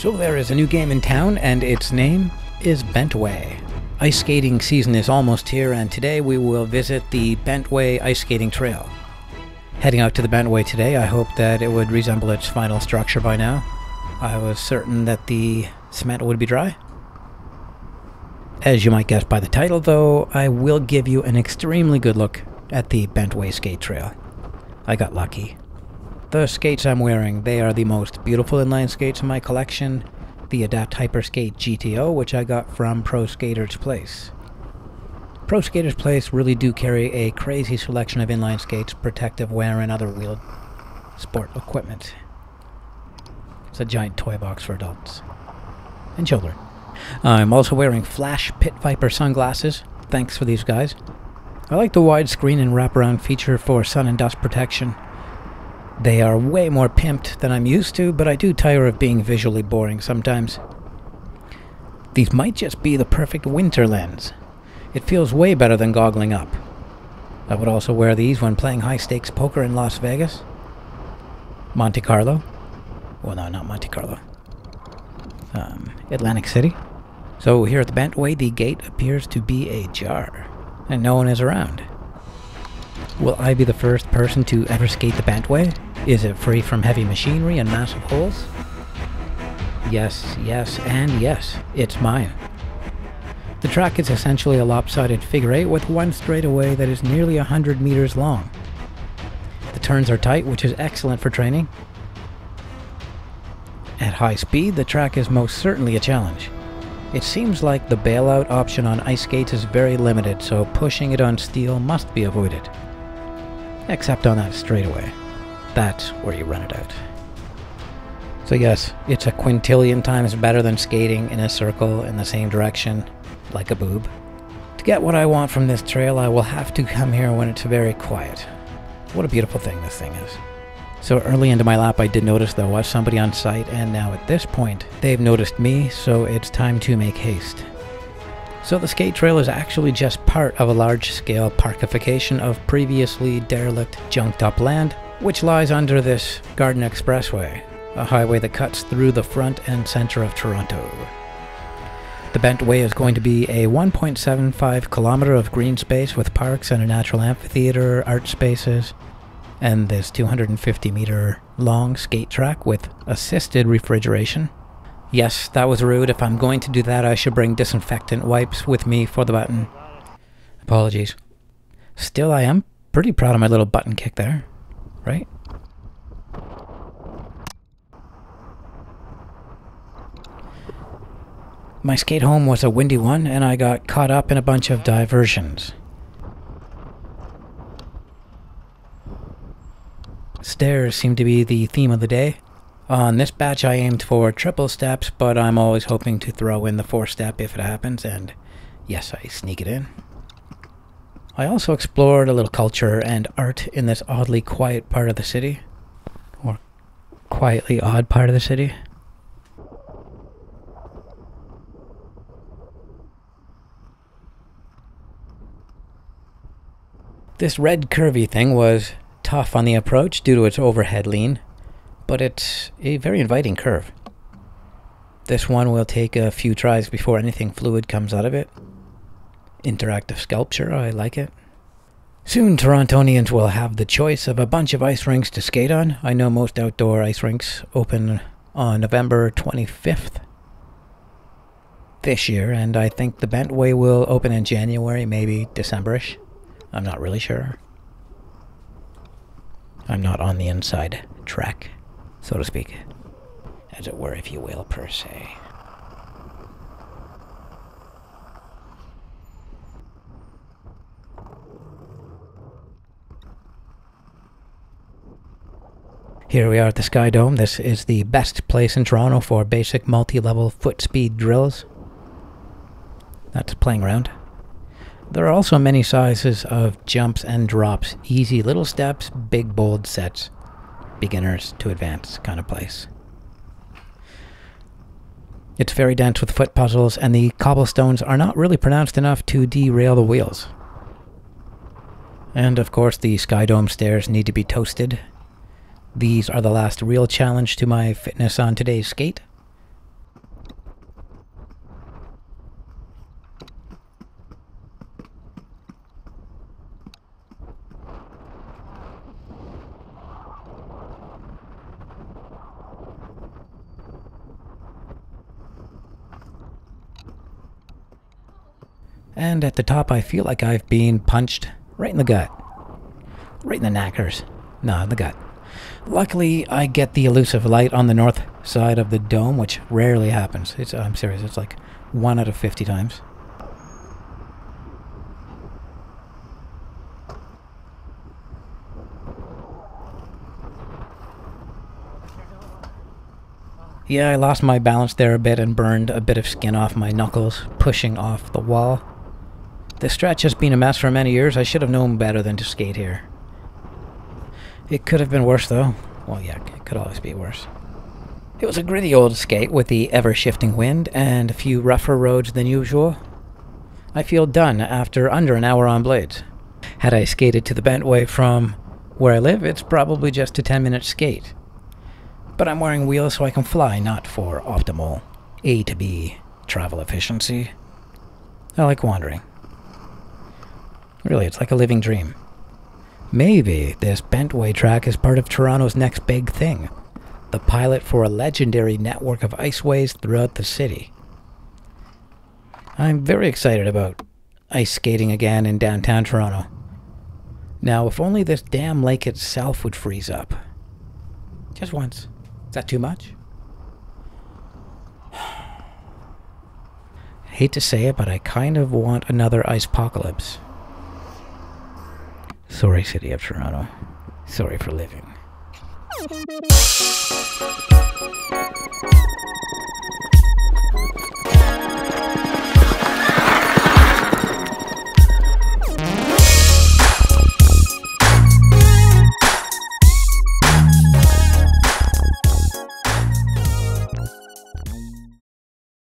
So there is a new game in town, and its name is BentWay. Ice skating season is almost here, and today we will visit the BentWay Ice Skating Trail. Heading out to the BentWay today, I hope that it would resemble its final structure by now. I was certain that the cement would be dry. As you might guess by the title, though, I will give you an extremely good look at the BentWay skate trail. I got lucky. The skates I'm wearing, they are the most beautiful inline skates in my collection. The Adapt Hyperskate GTO, which I got from Pro Skater's Place. Pro Skater's Place really do carry a crazy selection of inline skates, protective wear, and other wheeled sport equipment. It's a giant toy box for adults and children. I'm also wearing Flash Pit Viper sunglasses. Thanks for these guys. I like the widescreen and wraparound feature for sun and dust protection. They are way more pimped than I'm used to, but I do tire of being visually boring sometimes. These might just be the perfect winter lens. It feels way better than goggling up. I would also wear these when playing high-stakes poker in Las Vegas. Monte Carlo. Well, no, not Monte Carlo. Atlantic City. So here at the BentWay, the gate appears to be ajar, and no one is around. Will I be the first person to ever skate the BentWay? Is it free from heavy machinery and massive holes? Yes, yes, and yes, it's mine. The track is essentially a lopsided figure eight with one straightaway that is nearly 100 meters long. The turns are tight, which is excellent for training. At high speed, the track is most certainly a challenge. It seems like the bailout option on ice skates is very limited, so pushing it on steel must be avoided. Except on that straightaway. That's where you run it out. So yes, it's a quintillion times better than skating in a circle in the same direction, like a boob. To get what I want from this trail, I will have to come here when it's very quiet. What a beautiful thing this thing is. So early into my lap I did notice there was somebody on site, and now at this point they've noticed me, so it's time to make haste. So the skate trail is actually just part of a large-scale parkification of previously derelict, junked-up land, which lies under this Gardiner Expressway, a highway that cuts through the front and center of Toronto. The BentWay is going to be a 1.75 kilometer of green space with parks and a natural amphitheater, art spaces, and this 250-meter long skate track with assisted refrigeration. Yes, that was rude. If I'm going to do that, I should bring disinfectant wipes with me for the button. Apologies. Still, I am pretty proud of my little button kick there, right? My skate home was a windy one, and I got caught up in a bunch of diversions. Stairs seem to be the theme of the day. On this batch I aimed for triple steps, but I'm always hoping to throw in the 4-step if it happens, and yes, I sneak it in. I also explored a little culture and art in this oddly quiet part of the city. Or quietly odd part of the city. This red curvy thing was tough on the approach due to its overhead lean, but it's a very inviting curve. This one will take a few tries before anything fluid comes out of it. Interactive sculpture, I like it. Soon Torontonians will have the choice of a bunch of ice rinks to skate on. I know most outdoor ice rinks open on November 25th this year, and I think the BentWay will open in January, maybe December-ish. I'm not really sure. I'm not on the inside track, so to speak, as it were, if you will, per se. Here we are at the Sky Dome. This is the best place in Toronto for basic multi-level foot speed drills. That's playing around. There are also many sizes of jumps and drops. Easy little steps, big bold sets. Beginners to advanced kind of place. It's very dense with foot puzzles, and the cobblestones are not really pronounced enough to derail the wheels. And of course the Sky Dome stairs need to be toasted. These are the last real challenge to my fitness on today's skate. And at the top I feel like I've been punched right in the gut. Right in the knackers. No, in the gut. Luckily, I get the elusive light on the north side of the dome, which rarely happens. I'm serious, it's like 1 out of 50 times. Yeah, I lost my balance there a bit and burned a bit of skin off my knuckles, pushing off the wall. The stretch has been a mess for many years. I should have known better than to skate here. It could have been worse, though. Well, yeah, it could always be worse. It was a gritty old skate with the ever-shifting wind and a few rougher roads than usual. I feel done after under an hour on blades. Had I skated to the BentWay from where I live, it's probably just a 10-minute skate. But I'm wearing wheels so I can fly, not for optimal A to B travel efficiency. I like wandering. Really, it's like a living dream. Maybe this BentWay track is part of Toronto's next big thing. The pilot for a legendary network of iceways throughout the city. I'm very excited about ice skating again in downtown Toronto. Now, if only this damn lake itself would freeze up. Just once. Is that too much? Hate to say it, but I kind of want another ice-pocalypse. Sorry, City of Toronto. Sorry for living.